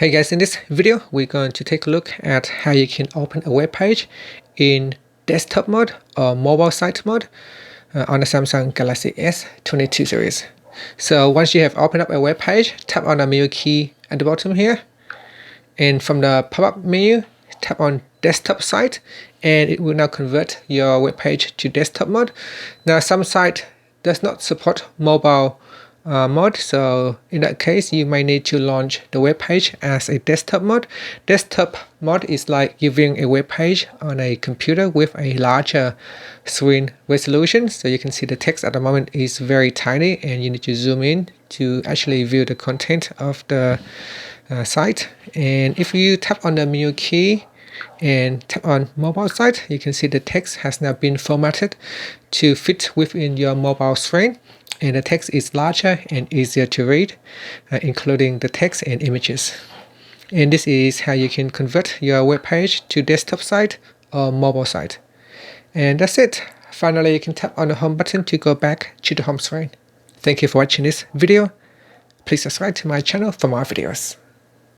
Hey guys, in this video, we're going to take a look at how you can open a web page in desktop mode or mobile site mode on the Samsung Galaxy S22 series. So once you have opened up a web page, tap on the menu key at the bottom here. And from the pop-up menu, tap on desktop site and it will now convert your web page to desktop mode. Now some site does not support mobile mode, so in that case you might need to launch the web page as a desktop mode. Desktop mode is like viewing a web page on a computer with a larger screen resolution, so you can see the text at the moment is very tiny and you need to zoom in to actually view the content of the site. And if you tap on the menu key and tap on mobile site, you can see the text has now been formatted to fit within your mobile screen, and the text is larger and easier to read, including the text and images. And this is how you can convert your web page to desktop site or mobile site. And that's it. Finally, you can tap on the home button to go back to the home screen. Thank you for watching this video. Please subscribe to my channel for more videos.